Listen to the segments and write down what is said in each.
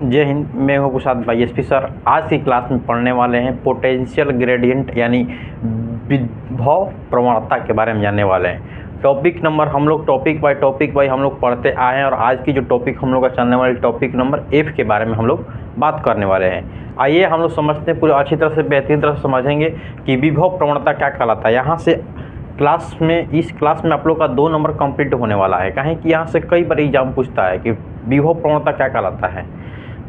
जय हिंद। मैं हूं कुशाद भाई एसपी सर। आज की क्लास में पढ़ने वाले हैं पोटेंशियल ग्रेडियंट यानी विभव प्रवणता के बारे में जानने वाले हैं। टॉपिक नंबर हम लोग टॉपिक बाय हम लोग पढ़ते आए हैं और आज की जो टॉपिक हम लोग का चलने वाले टॉपिक नंबर एफ के बारे में हम लोग बात करने वाले हैं। आइए हम लोग समझते हैं, पूरी अच्छी तरह से बेहतरीन तरह से समझेंगे कि विभव प्रवणता क्या कहलाता है। यहाँ से इस क्लास में आप लोग का 2 नंबर कंप्लीट होने वाला है। कहें कि यहाँ से कई बार एग्जाम पूछता है कि विभव प्रवणता क्या कहलाता है,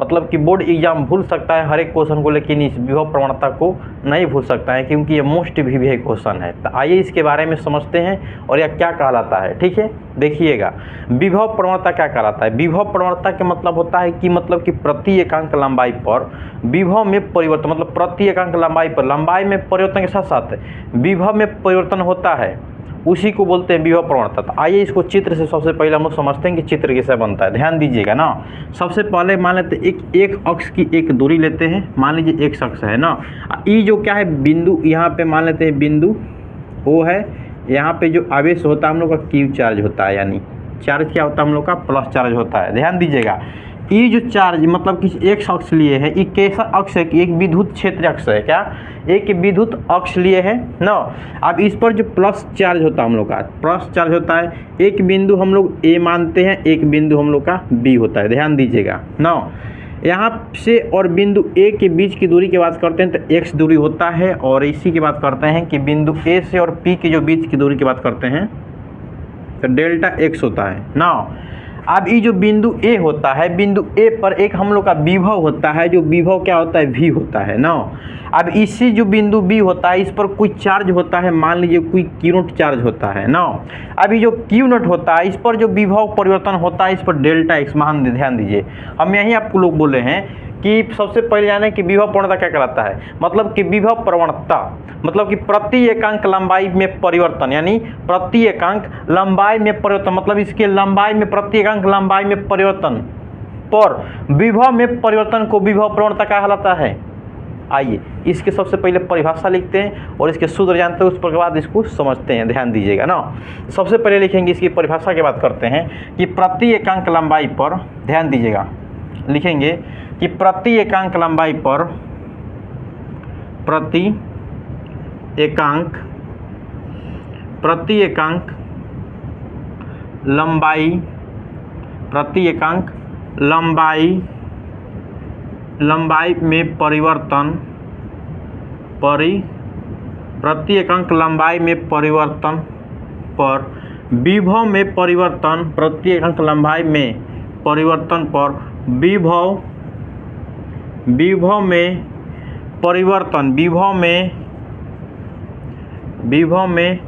मतलब कि बोर्ड एग्जाम भूल सकता है हर एक क्वेश्चन को, लेकिन इस विभव प्रवणता को नहीं भूल सकता है क्योंकि ये मोस्ट विभव क्वेश्चन है। तो आइए इसके बारे में समझते हैं और यह क्या कहलाता है। ठीक है, देखिएगा विभव प्रवणता क्या कहलाता है। विभव प्रवणता का मतलब होता है कि प्रति एकांक लंबाई पर विभव में परिवर्तन, मतलब प्रति एकांक लंबाई पर लंबाई में परिवर्तन के साथ साथ विभव में परिवर्तन होता है, उसी को बोलते हैं विभव प्रवणता। तो आइए इसको चित्र से सबसे पहले हम लोग समझते हैं कि चित्र कैसे बनता है। ध्यान दीजिएगा ना। सबसे पहले मान लेते एक अक्ष की एक दूरी लेते हैं। मान लीजिए एक अक्ष है ना, ये जो क्या है बिंदु, यहाँ पे मान लेते हैं बिंदु ओ है। यहाँ पे जो आवेश होता है हम लोग का क्यू चार्ज होता है, यानी चार्ज क्या होता है हम लोग का प्लस चार्ज होता है। ध्यान दीजिएगा, ये जो चार्ज मतलब कि एक अक्ष लिए है, ये कैसा अक्ष है कि एक विद्युत क्षेत्र अक्ष है, क्या एक विद्युत अक्ष लिए है ना। अब इस पर जो प्लस चार्ज होता है हम लोग का, प्लस चार्ज होता है, एक बिंदु हम लोग ए मानते हैं, एक बिंदु हम लोग का बी होता है। ध्यान दीजिएगा ना, यहाँ से और बिंदु ए के बीच की दूरी की बात करते हैं तो एक्स दूरी होता है, और इसी की बात करते हैं कि बिंदु ए से और पी के जो बीच की दूरी की बात करते हैं तो डेल्टा एक्स होता है ना। अब ये जो बिंदु ए होता है, बिंदु ए पर एक हम लोग का विभव होता है, जो विभव क्या होता है वी होता है ना। अब इसी जो बिंदु बी होता है इस पर कोई चार्ज होता है, मान लीजिए कोई क्यू नॉट चार्ज होता है ना। अब ये जो क्यू नॉट होता है इस पर जो विभव परिवर्तन होता है इस पर डेल्टा एक्स मान ध्यान दीजिए। हम यही आपको लोग बोले हैं कि सबसे पहले जाने कि विभव प्रवणता क्या कहलाता है। मतलब कि विभव प्रवणता मतलब कि प्रति एकांक लंबाई में परिवर्तन, यानी प्रति एकांक लंबाई में परिवर्तन, मतलब इसके लंबाई में प्रति एकांक लंबाई में परिवर्तन पर विभव में परिवर्तन को विभव प्रवणता कहलाता है। आइए इसके सबसे पहले परिभाषा लिखते हैं और इसके सूत्र जानते हैं, उस पर के बाद इसको समझते हैं। ध्यान दीजिएगा ना, सबसे पहले लिखेंगे इसकी परिभाषा की बात करते हैं कि प्रति एकांक लंबाई पर, ध्यान दीजिएगा, लिखेंगे कि प्रति एकांक लंबाई पर प्रति एकांक लंबाई में परिवर्तन प्रति एकांक लंबाई में परिवर्तन पर विभव में परिवर्तन, प्रति एकांक लंबाई में परिवर्तन पर विभव में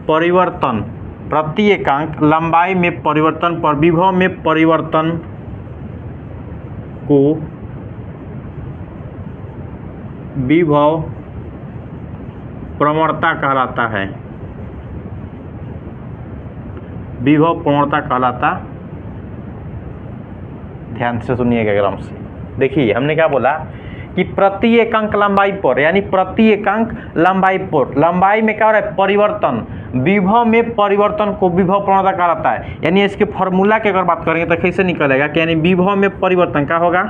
परिवर्तन प्रति एकांक लंबाई में परिवर्तन पर विभव में परिवर्तन को विभव प्रवणता कहलाता है। विभव प्रवणता कहलाता, ध्यान से सुनिएगा एकदम से। देखिए हमने क्या बोला कि प्रति एकांक लंबाई पर, यानी प्रति एकांक लंबाई पर, लंबाई में क्या हो रहा है परिवर्तन, विभव में परिवर्तन को विभव प्रवणता कहलाता है। यानी इसके फॉर्मूला की अगर बात करेंगे तो कैसे निकलेगा कि यानी विभव में परिवर्तन क्या होगा,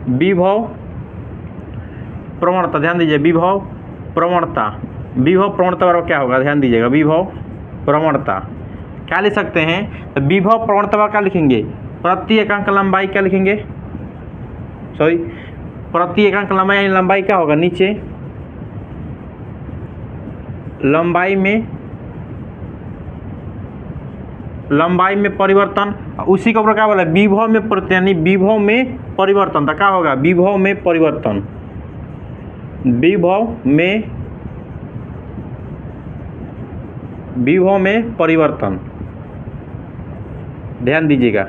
विभव प्रवणता। ध्यान दीजिए, विभव प्रवणता बराबर क्या होगा, ध्यान दीजिएगा, विभव प्रवणता क्या लिख सकते हैं तो विभव प्रवणता पर क्या लिखेंगे, प्रति एकांक लंबाई क्या लिखेंगे, प्रति एकांक लंबाई, यानी लंबाई क्या होगा नीचे, लंबाई में परिवर्तन, उसी के ऊपर क्या बोला विभव में परिवर्तन, यानी विभव में परिवर्तन तो क्या होगा विभव में परिवर्तन, विभव में परिवर्तन। ध्यान दीजिएगा,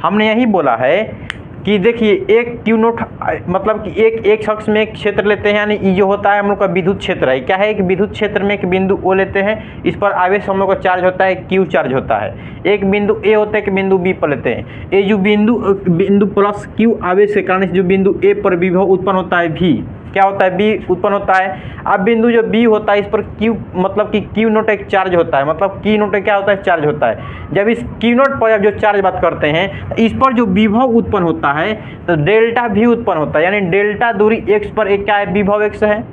हमने यही बोला है कि देखिए एक क्यू नोट मतलब कि एक अक्ष में एक क्षेत्र लेते हैं, यानी ये जो होता है हम लोग का विद्युत क्षेत्र है। क्या है, एक विद्युत क्षेत्र में एक बिंदु ओ लेते हैं, इस पर आवेश हम लोग का चार्ज होता है क्यू चार्ज होता है। एक बिंदु ए होता है, एक बिंदु बी पर लेते हैं। ये जो बिंदु प्लस क्यू आवेश के कारण जो बिंदु ए पर विभव उत्पन्न होता है वी, क्या होता है, बी उत्पन्न होता है। अब बिंदु जो बी होता है इस पर क्यू मतलब कि क्यू नोट एक चार्ज होता है, मतलब क्यू नोट क्या होता है, चार्ज होता है। जब इस क्यू नोट पर जो चार्ज बात करते हैं इस पर जो विभव उत्पन्न होता है तो डेल्टा भी उत्पन्न होता है, यानी डेल्टा दूरी x पर एक क्या है, विभव x है,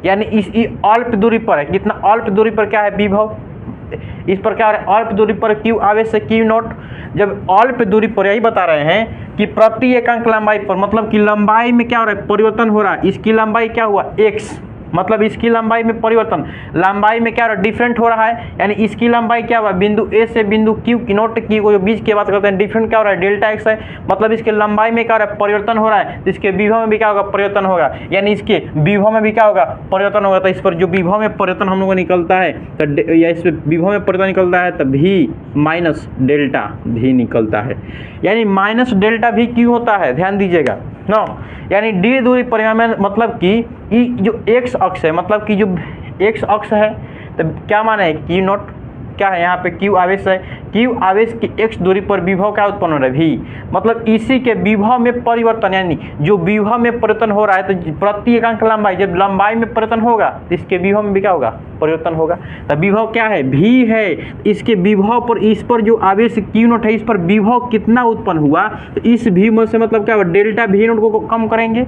यानी इस अल्प दूरी पर है, कितना अल्प दूरी पर क्या है, विभव। इस पर क्या हो रहा है, अल्प दूरी पर क्यू आवेश से क्यू नोट। जब अल्प दूरी पर यही बता रहे हैं कि प्रति एकांक लंबाई पर, मतलब कि लंबाई में क्या हो रहा है, परिवर्तन हो रहा है। इसकी लंबाई क्या हुआ, x, मतलब इसकी लंबाई में परिवर्तन, लंबाई में क्या हो रहा है, डिफरेंट हो रहा है, यानी इसकी लंबाई क्या हुआ, बिंदु ए से बिंदु क्यू की नोट की को जो बीच की बात करते हैं डिफरेंट क्या हो रहा है, डेल्टा x है, मतलब इसके लंबाई में क्या हो रहा है, परिवर्तन हो रहा है, तो इसके विभव में भी क्या होगा, परिवर्तन होगा, यानी इसके विभव में भी क्या होगा, परिवर्तन होगा। तो इस पर जो विभव में परिवर्तन हम लोग को निकलता है तो या इस पर विभव में परिवर्तन निकलता है तो v माइनस डेल्टा v निकलता है, यानी माइनस डेल्टा v क्यों होता है, ध्यान दीजिएगा नो, यानी डी दूरी परिमाण में, मतलब कि जो x अक्ष है, मतलब कि जो x अक्ष है तो क्या माने है, क्यू नोट क्या है, यहाँ पे क्यू आवेश है, क्यू आवेश की x दूरी पर विभव क्या उत्पन्न हो रहा है, v, मतलब इसी के विभव में परिवर्तन, यानी जो विभव में परिवर्तन हो रहा है तो प्रति एकांक लंबाई, जब लंबाई में परिवर्तन होगा तो इसके विभव में भी क्या होगा, परिवर्तन होगा। तो विभव क्या है, v है, इसके विभव पर, इस पर जो आवेश क्यू नोट है इस पर विभव कितना उत्पन्न हुआ, तो इस v से मतलब क्या होगा, डेल्टा v नोट को कम करेंगे,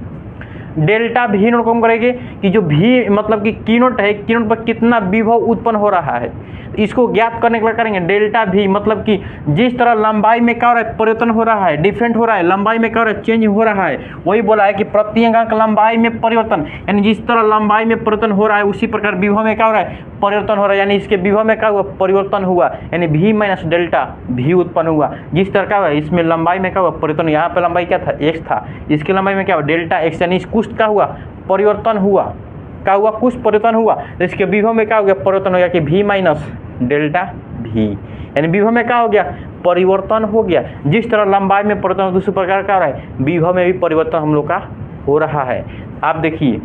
डेल्टा v नोट कम करेंगे कि जो v मतलब कि क्यू नोट है, क्यू नोट पर कितना विभव उत्पन्न हो रहा है, इसको ज्ञात करने के लिए करेंगे डेल्टा v, मतलब कि जिस तरह लंबाई में क्या हो रहा है, परिवर्तन हो रहा है, डिफरेंट हो रहा है, लंबाई में क्या हो रहा है, चेंज हो रहा है, वही बोला है कि प्रति एकांक लंबाई में परिवर्तन, यानी जिस तरह लंबाई में परिवर्तन हो रहा है उसी प्रकार विभव में क्या हो रहा है, परिवर्तन हो रहा है, यानी इसके विभव में क्या हुआ, परिवर्तन हुआ, यानी v माइनस डेल्टा v उत्पन्न हुआ। जिस तरह का हुआ इसमें लंबाई में क्या हुआ, परिवर्तन, यहाँ पे लंबाई क्या था, x था, इसकी लंबाई में क्या हुआ, डेल्टा x, यानी कुछ क्या हुआ, परिवर्तन हुआ, क्या हुआ, कुछ परिवर्तन हुआ, तो इसके विभव में क्या हो गया, परिवर्तन हो गया कि v माइनस डेल्टा v, यानी विभव में क्या हो गया, परिवर्तन हो गया। जिस तरह लंबाई में परिवर्तन हो दूसरे प्रकार का हो रहा है, विभव में भी परिवर्तन हम लोग का हो रहा है। आप देखिए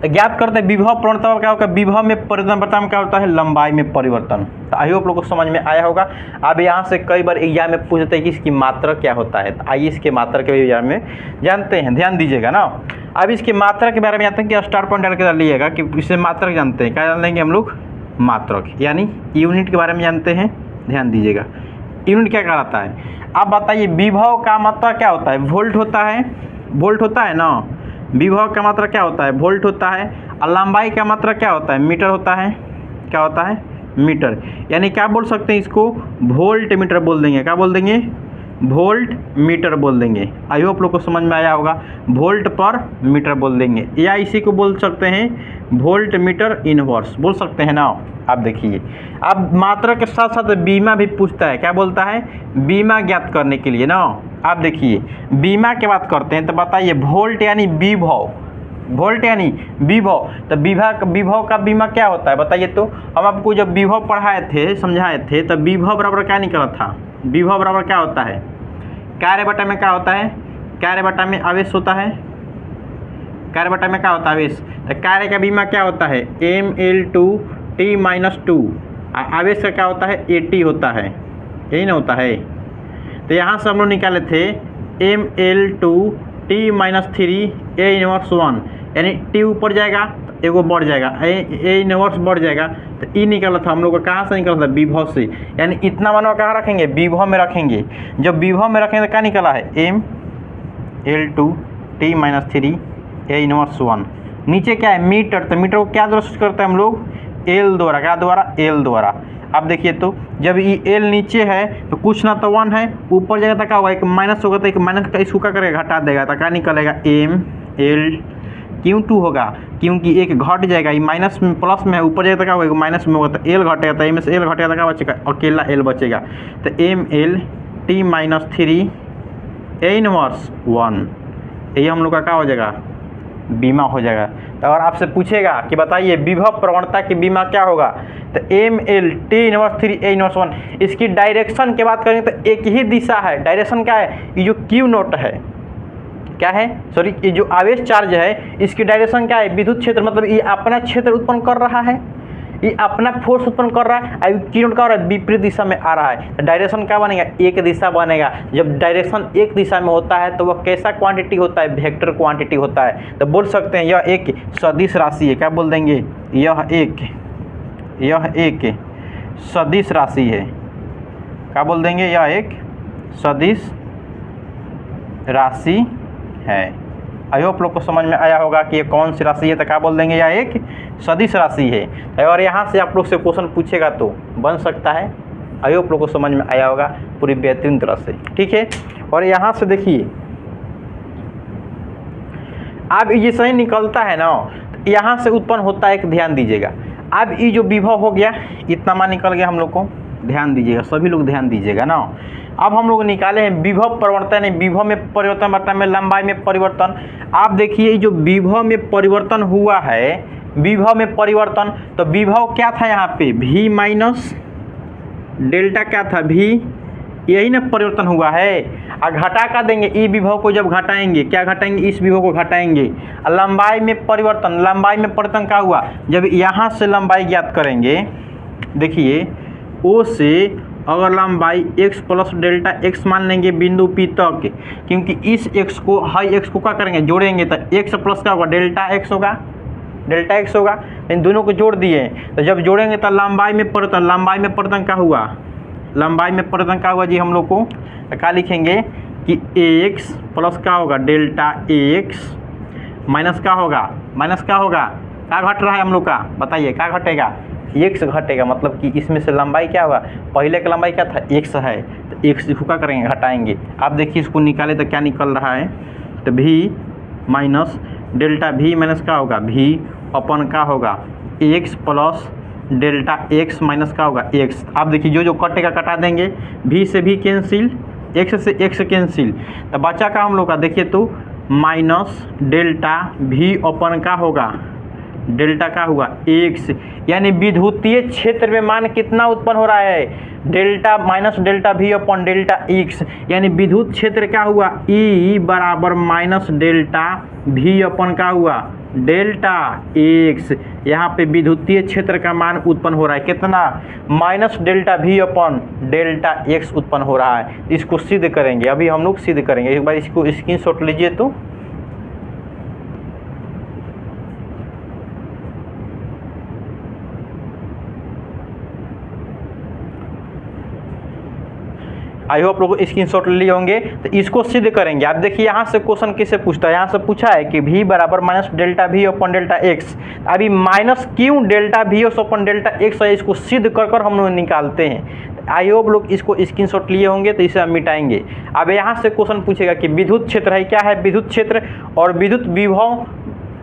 ज्ञात करते हैं विभव प्रवणता क्या होगा, विभव में परिवर्तन बताम क्या होता है, लंबाई में परिवर्तन। तो आई होप लोग को समझ में आया होगा। अब यहाँ से कई बार एग्जाम में पूछते हैं कि इसकी मात्रा क्या होता है, तो आइए इसके मात्रा के एग्जाम में जानते हैं, ध्यान दीजिएगा ना। अब इसकी मात्रा के बारे में जानते हैं कि स्टार पॉइंट डाल के डालिएगा कि इससे मात्रक जानते हैं, क्या जान लेंगे हम लोग, मात्रक, यानी यूनिट के बारे में जानते हैं, ध्यान दीजिएगा यूनिट क्या कहलाता है। अब बताइए विभव का मात्रा क्या होता है, वोल्ट होता है, वोल्ट होता है ना, विभव का मात्रा क्या होता है, वोल्ट होता है, और लंबाई का मात्रा क्या होता है, मीटर होता है, क्या होता है, मीटर, यानी क्या बोल सकते हैं इसको, वोल्ट मीटर बोल देंगे, क्या बोल देंगे, वोल्ट मीटर बोल देंगे। आई होप लोग को समझ में आया होगा, वोल्ट पर मीटर बोल देंगे, या इसी को बोल सकते हैं वोल्ट मीटर इनवर्स बोल सकते हैं ना। आप देखिए अब मात्रा के साथ साथ बीमा भी पूछता है, क्या बोलता है, बीमा ज्ञात करने के लिए ना। आप देखिए बीमा की बात करते हैं तो बताइए वोल्ट यानी विभव, वोल्ट यानी विभव, तो विभव का बीमा क्या होता है बताइए। तो हम आपको जब विभव पढ़ाए थे, समझाए थे, तो विभव बराबर क्या निकला था, विभव बराबर क्या होता है, कार्य बटा में क्या होता है, कार्य बटा में आवेश होता है, कार्य बटा में क्या होता है, आवेश। तो कार्य का बीमा क्या होता है, mL2T-2, आवेश का क्या होता है, AT होता है, यही ना होता है। तो यहाँ से हम लोग निकाले थे mL2T-3 A इनवर्स 1, यानी T ऊपर जाएगा तो एगो बढ़ जाएगा, A इनवर्स बढ़ जाएगा, तो E निकला था हम लोग का, कहाँ से निकला था, विभव से, यानी इतना मानवा कहाँ रखेंगे, विभव में रखेंगे। जब विभव में रखेंगे तो क्या निकला है, mL2T-3 A इनवर्स 1, नीचे क्या है, मीटर, तो मीटर को क्या द्वारा सूचित करते हैं हम लोग, L द्वारा, क्या द्वारा, L द्वारा। अब देखिए तो जब ये L नीचे है तो कुछ ना तो 1 है, ऊपर जाएगा तो क्या होगा, एक माइनस होगा, तो एक माइनस का इसको क्या करेगा, घटा देगा, तो क्या निकलेगा, mL2 होगा, क्योंकि एक घट जाएगा, ये माइनस में प्लस में है, ऊपर जाएगा तो क्या होगा, माइनस में होगा, तो L घटेगा, तो में से L घटेगा तो क्या बचेगा, अकेला L बचेगा। तो mL2T-3 A इनवर्स 1, ये हम लोग का क्या हो जाएगा, बीमा हो जाएगा। तो अगर आपसे पूछेगा कि बताइए विभव प्रवणता की बीमा क्या होगा, तो mL2T-3 A इनवर्स 1, इसकी डायरेक्शन की बात करेंगे तो एक ही दिशा है, डायरेक्शन क्या है, ये जो क्यू नोट है, क्या है, सॉरी, ये जो आवेश चार्ज है इसकी डायरेक्शन क्या है, विद्युत क्षेत्र, मतलब ये अपना क्षेत्र उत्पन्न कर रहा है, ये अपना फोर्स उत्पन्न कर रहा है, अब किरण का हो रहा है विपरीत दिशा में आ रहा है, तो डायरेक्शन क्या बनेगा, एक दिशा बनेगा। जब डायरेक्शन एक दिशा में होता है तो वह कैसा क्वांटिटी होता है, वेक्टर क्वांटिटी होता है। तो बोल सकते हैं यह एक सदिश राशि है, क्या बोल देंगे, यह एक सदिश राशि है, क्या बोल देंगे, यह एक सदिश राशि है। आई होप लोग को समझ में आया होगा कि ये कौन सी राशि है, तो क्या बोल देंगे, यह एक सदिश राशि है। और यहाँ से आप लोग से क्वेश्चन पूछेगा तो बन सकता है। आई होप लोग को समझ में आया होगा पूरी बेहतरीन तरह से, ठीक है। और यहाँ से देखिए अब ये सही निकलता है ना, तो यहाँ से उत्पन्न होता है एक, ध्यान दीजिएगा। अब ये जो विभव हो गया, इतना मान निकल गया हम लोग को, ध्यान दीजिएगा, सभी लोग ध्यान दीजिएगा ना। अब हम लोग निकाले हैं विभव परिवर्तन, विभव में परिवर्तन मतलब में लंबाई में परिवर्तन। आप देखिए जो विभव में परिवर्तन हुआ है, विभव में परिवर्तन, तो विभव क्या था यहाँ पे, v माइनस डेल्टा क्या था, v, यही ना परिवर्तन हुआ है। और घटा का देंगे, ई विभव को जब घटाएंगे, क्या घटाएंगे, इस विभव को घटाएंगे। लंबाई में परिवर्तन, लंबाई में परिवर्तन क्या हुआ, जब यहाँ से लंबाई ज्ञात करेंगे, देखिए ओ से अगर लंबाई x प्लस डेल्टा x मान लेंगे बिंदु P तक, क्योंकि इस x को हाई x को क्या करेंगे, जोड़ेंगे, तो x प्लस क्या होगा, डेल्टा x होगा, डेल्टा x होगा। इन दोनों को जोड़ दिए, तो जब जोड़ेंगे तो लंबाई में परिवर्तन, लंबाई में परिवर्तन क्या हुआ, लंबाई में परिवर्तन क्या हुआ जी, हम लोग को तो क्या लिखेंगे कि x प्लस क्या होगा, डेल्टा x माइनस क्या होगा, माइनस क्या होगा, क्या घट रहा है हम लोग का, बताइए क्या घटेगा, x घटेगा। मतलब कि इसमें से लंबाई क्या होगा, पहले का लंबाई क्या था, x है, तो x को क्या करेंगे, घटाएंगे। आप देखिए इसको निकाले तो क्या निकल रहा है, तो v minus delta, v minus क्या होगा, v अपन क्या होगा, x plus delta x minus क्या होगा, x। आप देखिए जो जो कटेगा कटा देंगे, v से v कैंसिल, x से x कैंसिल, तो बचा का हम लोग का देखिए तो माइनस डेल्टा v अपन क्या होगा, डेल्टा का हुआ x, यानी विद्युतीय क्षेत्र में मान कितना उत्पन्न हो रहा है, delta minus delta v upon delta x, यानी विद्युत क्षेत्र क्या हुआ, E बराबर माइनस डेल्टा v अपन का हुआ डेल्टा x। यहाँ पे विद्युतीय क्षेत्र का मान उत्पन्न हो रहा है कितना, minus delta v upon delta x उत्पन्न हो रहा है। इसको सिद्ध करेंगे, अभी हम लोग सिद्ध करेंगे, एक बार इसको स्क्रीनशॉट लीजिए तो। आई होप लोग स्क्रीनशॉट लिए होंगे, तो इसको सिद्ध करेंगे। आप देखिए यहाँ से क्वेश्चन किससे पूछता है, यहाँ से पूछा है कि v बराबर minus delta v upon delta x। अभी माइनस क्यों delta v upon delta x है, इसको सिद्ध कर हम लोग निकालते हैं। आई होप लोग इसको स्क्रीनशॉट लिए होंगे, तो इसे हम मिटाएंगे। अब यहाँ से क्वेश्चन पूछेगा कि विद्युत क्षेत्र है, क्या है विद्युत क्षेत्र, और विद्युत विभव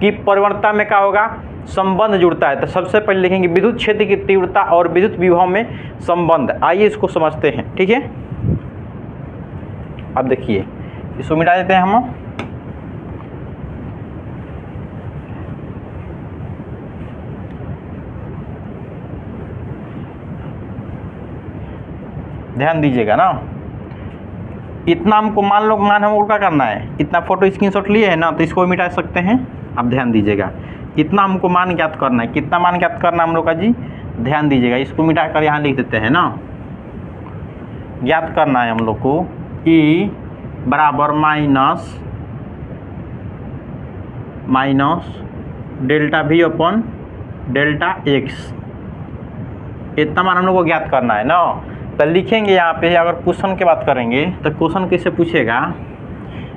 की परिवर्तन में क्या होगा, संबंध जुड़ता है। तो सबसे पहले लिखेंगे विद्युत क्षेत्र की तीव्रता और विद्युत विभव में संबंध। आइए इसको समझते हैं, ठीक है। अब देखिए इसको मिटा देते हैं हम। ध्यान दीजिएगा ना, इतना हमको मान लो, हमको क्या करना है, इतना फोटो स्क्रीनशॉट लिए है ना, तो इसको मिटा सकते हैं। अब ध्यान दीजिएगा, इतना हमको मान ज्ञात करना है, कितना मान ज्ञात करना हम लोग का जी, ध्यान दीजिएगा, इसको मिटा कर यहाँ लिख देते हैं ना। ज्ञात करना है हम लोग को E बराबर minus delta v upon delta x, इतना मान हम लोग को ज्ञात करना है ना। तो लिखेंगे यहाँ पे, अगर क्वेश्चन की बात करेंगे तो क्वेश्चन कैसे पूछेगा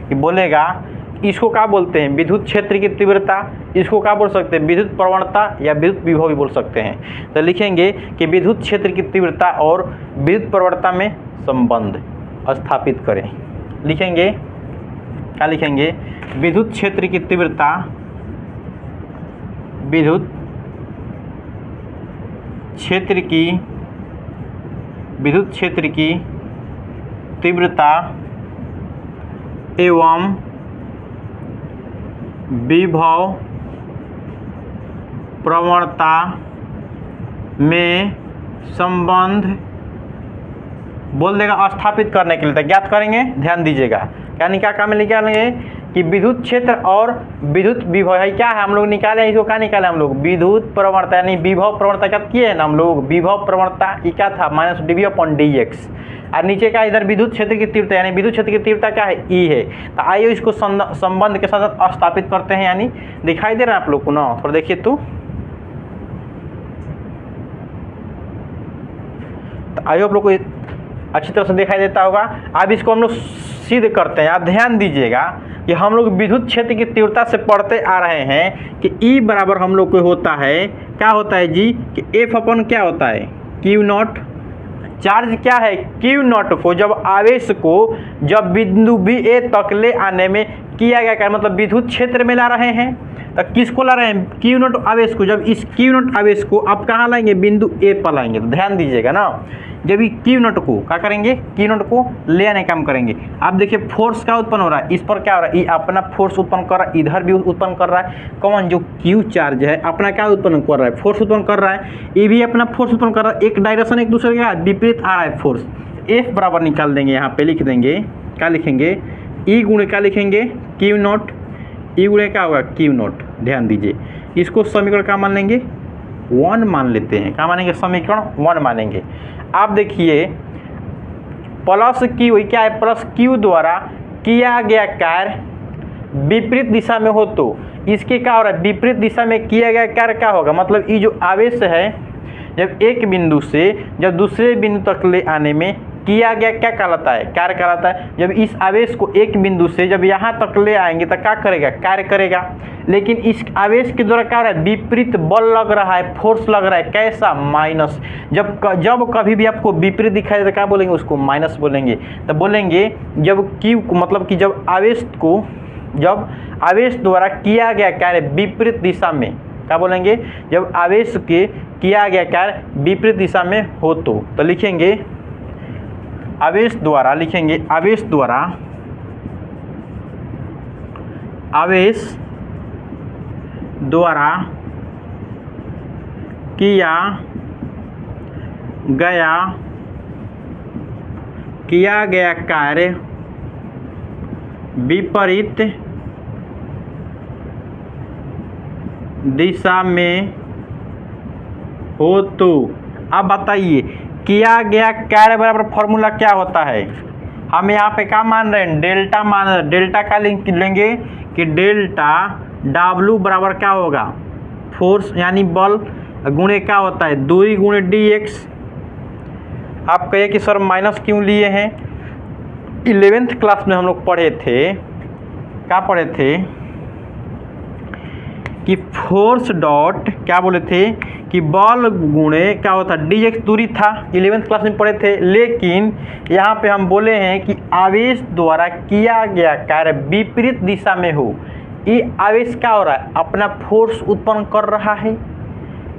कि बोलेगा इसको क्या बोलते हैं, विद्युत क्षेत्र की तीव्रता, इसको क्या बोल सकते हैं, विद्युत प्रवणता या विद्युत विभव भी बोल सकते हैं। तो लिखेंगे कि विद्युत क्षेत्र की तीव्रता और विद्युत प्रवणता में संबंध स्थापित करें। लिखेंगे क्या लिखेंगे, विद्युत क्षेत्र की तीव्रता, विद्युत क्षेत्र की तीव्रता एवं विभव प्रवणता में संबंध बोल देगा स्थापित करने के लिए। तो ज्ञात करेंगे, ध्यान दीजिएगा, यानी क्या काम में निकालेंगे कि विद्युत क्षेत्र और विद्युत विभव है क्या है, हम लोग निकाले इसको, क्या निकाले हम लोग, विद्युत प्रवणता यानी विभव प्रवणता क्या किए हैं ना हम लोग, विभव प्रवणता ये क्या था माइनस dV/dx, और नीचे का इधर विद्युत क्षेत्र की तीव्रता यानी विद्युत क्षेत्र की तीव्रता क्या है E है। तो आइए इसको संबंध के साथ स्थापित करते हैं, यानी दिखाई दे रहा है आप लोग को ना, थोड़ा देखिए तो आइए आप लोग को अच्छी तरह से दिखाई देता होगा। अब इसको हम लोग सिद्ध करते हैं, आप ध्यान दीजिएगा कि हम लोग विद्युत क्षेत्र की तीव्रता से पढ़ते आ रहे हैं कि E बराबर हम लोग को होता है, क्या होता है जी, कि F/, क्या होता है, Q0। चार्ज क्या है, Q0 को जब आवेश को जब बिंदु B A तक ले आने में किया गया क्या, मतलब विद्युत क्षेत्र में ला रहे हैं, तो किसको ला रहे हैं, Q0 आवेश को। जब इस Q0 आवेश को आप कहाँ लाएंगे, बिंदु A पर लाएंगे। तो ध्यान दीजिएगा ना, जब ये Q0 को क्या करेंगे, Q0 को ले आने का काम करेंगे। आप देखिए फोर्स क्या उत्पन्न हो रहा है, इस पर क्या हो रहा है, ये अपना फोर्स उत्पन्न कर रहा है, इधर भी उत्पन्न कर रहा है। कौन, जो Q चार्ज है अपना क्या उत्पन्न कर रहा है, फोर्स उत्पन्न कर रहा है, ये भी अपना फोर्स उत्पन्न कर रहा है। एक डायरेक्शन एक दूसरे का विपरीत आ रहा है फोर्स। F बराबर निकाल देंगे, यहाँ पे लिख देंगे, क्या लिखेंगे, E गुणे क्या लिखेंगे, Q0, E गुणे क्या होगा, Q0। ध्यान दीजिए, इसको समीकरण क्या मान लेंगे, 1 मान लेते हैं। क्या मानेंगे, समीकरण 1 मानेंगे। आप देखिए प्लस Q क्या है, प्लस Q द्वारा किया गया कार्य विपरीत दिशा में हो तो इसके क्या हो रहा है, विपरीत दिशा में किया गया कार्य क्या होगा, मतलब ये जो आवेश है जब एक बिंदु से जब दूसरे बिंदु तक ले आने में किया गया क्या कहलाता है, कार्य कहलाता है। जब इस आवेश को एक बिंदु से जब यहाँ तक ले आएंगे तो क्या करेगा, कार्य करेगा। लेकिन इस आवेश के द्वारा क्या हो रहा है, विपरीत बल लग रहा है, फोर्स लग रहा है, कैसा, माइनस। जब कभी भी आपको विपरीत दिखाई दे तो क्या बोलेंगे, उसको माइनस बोलेंगे। तो बोलेंगे जब Q मतलब कि जब आवेश द्वारा किया गया कार्य विपरीत दिशा में, क्या बोलेंगे, जब आवेश के किया गया कार्य विपरीत दिशा में हो तो लिखेंगे आवेश द्वारा, लिखेंगे आवेश द्वारा किया गया कार्य विपरीत दिशा में हो तो। अब बताइए किया गया कार्य बराबर फॉर्मूला क्या होता है, हम यहाँ पे क्या मान रहे हैं, डेल्टा मान रहे हैं। डेल्टा का लेंगे कि डेल्टा W बराबर क्या होगा, फोर्स यानी बल गुणे क्या होता है, दूरी गुणे dx। आप कहिए कि सर माइनस क्यों लिए हैं, 11th क्लास में हम लोग पढ़े थे, क्या पढ़े थे कि फोर्स डॉट क्या बोले थे कि बल गुणे क्या होता है dx, दूरी था, 11th क्लास में पढ़े थे। लेकिन यहाँ पे हम बोले हैं कि आवेश द्वारा किया गया कार्य विपरीत दिशा में हो। ये आवेश क्या हो रहा है, अपना फोर्स उत्पन्न कर रहा है,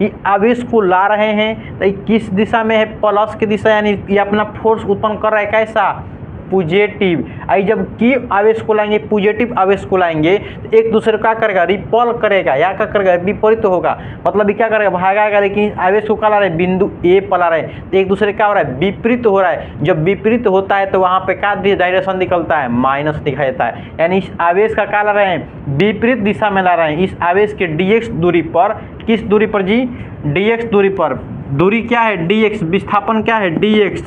ये आवेश को ला रहे हैं, तो ये किस दिशा में है, प्लस की दिशा, यानी ये अपना फोर्स उत्पन्न कर रहा है, कैसा, पॉजिटिव। आई जब की आवेश को लाएंगे, पॉजिटिव आवेश को लाएंगे तो एक दूसरे को क्या करेगा, रिपल करेगा, या क्या करेगा, विपरीत होगा, मतलब ये क्या करेगा, भागेगा। लेकिन आवेश को क्या ला रहे हैं, बिंदु ए पर ला रहे हैं, तो एक दूसरे क्या हो रहा है, विपरीत हो रहा है। जब विपरीत होता है तो वहाँ पे क्या डायरेक्शन निकलता है, माइनस दिखाई देता है। यानी इस आवेश का क्या ला रहे हैं, विपरीत दिशा में ला रहे हैं। इस आवेश के dx दूरी पर, किस दूरी पर जी, dx दूरी पर, दूरी क्या है dx, विस्थापन क्या है dx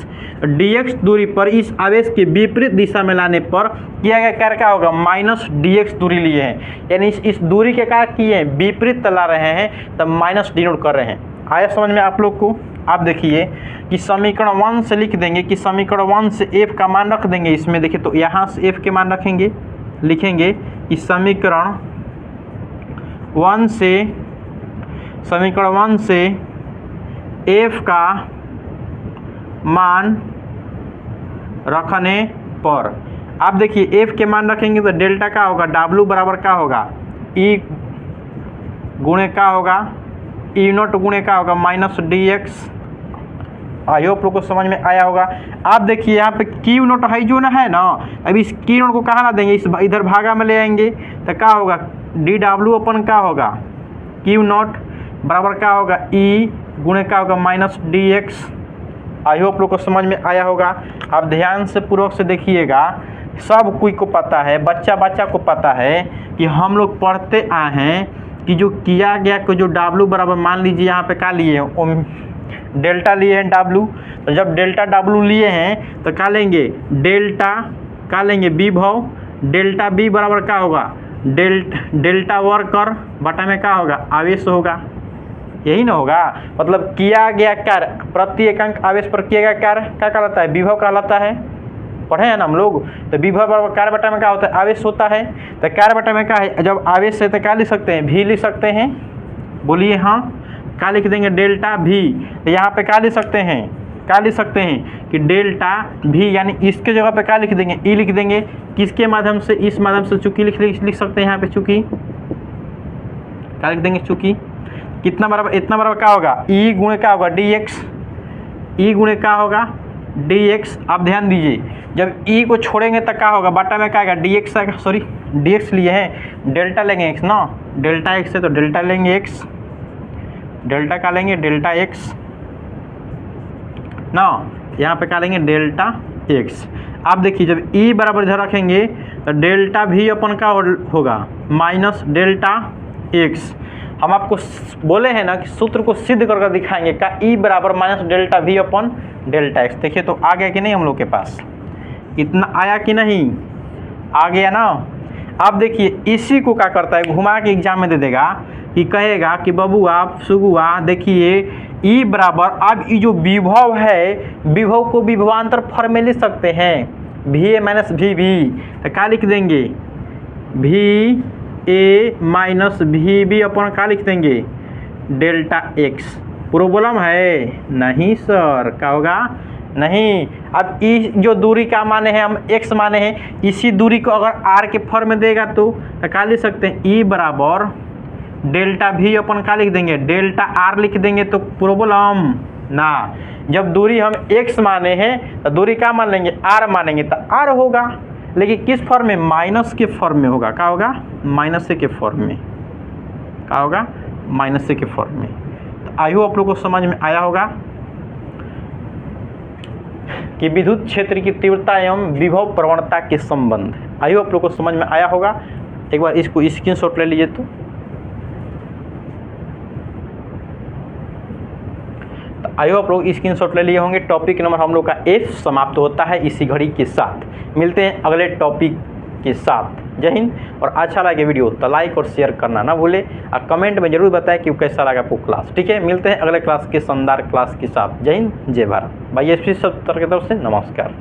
दूरी पर इस आवेश के विपरीत दिशा में लाने पर किया गया कार्य क्या होगा, माइनस dx दूरी लिए हैं। यानी इस दूरी के कार्य किए हैं, विपरीत ला रहे हैं, तब माइनस डिनोट कर रहे हैं। आया समझ में आप लोग को। आप देखिए कि समीकरण 1 से लिख देंगे कि समीकरण 1 से f का मान रख देंगे इसमें। देखिए तो यहाँ से f के मान रखेंगे, लिखेंगे कि समीकरण 1 से f का मान रखने पर, आप देखिए f के मान रखेंगे तो डेल्टा का होगा, W बराबर क्या होगा, E गुणे का होगा, E0 गुणे का होगा माइनस dx। आई होप लोग को समझ में आया होगा। आप देखिए यहाँ पे Q0 है जो ना है ना, अब इस Q0 को कहाँ ला देंगे, इस इधर भागा में ले आएंगे तो क्या होगा, dW अपन क्या होगा, Q0 बराबर क्या होगा, E गुणे का होगा माइनस dx। आई होप लोग को समझ में आया होगा। आप ध्यान से पूर्वक से देखिएगा सब कोई को पता है, बच्चा बच्चा को पता है कि हम लोग पढ़ते आए हैं कि जो किया गया को जो W बराबर मान लीजिए यहाँ पे क्या लिए हैं, डेल्टा लिए हैं W। तो जब डेल्टा W लिए हैं तो क्या लेंगे, डेल्टा क्या लेंगे, विभव, डेल्टा B बराबर क्या होगा, डेल्टा वर्क और बटा में क्या होगा, आवेश होगा। यही ना होगा, मतलब किया गया कार्य, प्रति एकांक आवेश पर किया गया कार्य क्या कहलाता है, विभव कहलाता है। पढ़े हैं ना हम लोग। तो विभव बराबर कार्य बटा में क्या होता है, आवेश होता है। तो कार्य बटा में क्या है, जब आवेश है तो क्या लिख सकते हैं, भी लिख सकते हैं। बोलिए हाँ, क्या लिख देंगे, डेल्टा भी। तो यहाँ पे क्या लिख सकते हैं, क्या लिख सकते हैं कि डेल्टा भी, यानी इसके जगह पे क्या लिख देंगे, ई लिख देंगे। किसके माध्यम से, इस माध्यम से चूंकि लिख सकते हैं यहाँ पे, चूंकि क्या लिख देंगे, चूंकि कितना बराबर, इतना बराबर क्या होगा, ई गुणे क्या होगा, डी एक्स, ई गुणे क्या होगा, डी एक्स। आप ध्यान दीजिए, जब ई को छोड़ेंगे तो क्या होगा, बटा में क्या आएगा, डी एक्स आएगा। सॉरी, डी एक्स लिए हैं, डेल्टा लेंगे एक्स ना, डेल्टा एक्स है तो डेल्टा लेंगे एक्स, डेल्टा का लेंगे, डेल्टा एक्स ना, यहाँ पे क्या लेंगे, डेल्टा एक्स। आप देखिए जब ई बराबर इधर रखेंगे तो डेल्टा भी अपन का होगा माइनस डेल्टा एक्स। हम आपको बोले हैं ना कि सूत्र को सिद्ध करके दिखाएंगे का ई बराबर माइनस डेल्टा भी अपन डेल्टा एक्स। देखिए तो आ गया कि नहीं हम लोग के पास, इतना आया कि नहीं, आ गया ना। आप देखिए इसी को क्या करता है, घुमा के एग्जाम में दे देगा कि कहेगा कि बबुआ सुगुआ देखिए ई बराबर, अब ये जो विभव है, विभव को विभवांतर फॉर्म में लिख सकते हैं, भी ए माइनस भी भी। तो क्या लिख देंगे, भी ए माइनस भी बी अपन क्या लिख देंगे, डेल्टा एक्स। प्रॉब्लम है नहीं सर, क्या होगा, नहीं। अब ई जो दूरी का माने हैं, हम एक्स माने हैं, इसी दूरी को अगर आर के फॉर्म में देगा तो क्या लिख सकते हैं, ई बराबर डेल्टा भी अपन क्या लिख देंगे, डेल्टा आर लिख देंगे। तो प्रॉब्लम ना, जब दूरी हम एक्स माने हैं तो दूरी क्या मान लेंगे, आर मानेंगे तो आर होगा, लेकिन किस फॉर्म में, माइनस के फॉर्म में होगा। क्या होगा, माइनस के फॉर्म में, क्या होगा, माइनस के फॉर्म में। तो आई होप आप लोग को समझ में आया होगा कि विद्युत क्षेत्र की तीव्रता एवं विभव प्रवणता के संबंध। आई होप आप लोग को समझ में आया होगा। एक बार इसको स्क्रीनशॉट ले लीजिए। तो आई होप लोग स्क्रीनशॉट ले लिए होंगे। टॉपिक नंबर हम लोग का F समाप्त होता है इसी घड़ी के साथ। मिलते हैं अगले टॉपिक के साथ। जय हिंद। और अच्छा लगे वीडियो तो लाइक और शेयर करना ना भूले, और कमेंट में जरूर बताएं कि कैसा लगा आपको क्लास। ठीक है, मिलते हैं अगले क्लास के शानदार क्लास के साथ। जय हिंद, जय भारत। भाई SP सब तरह की तरफ से नमस्कार।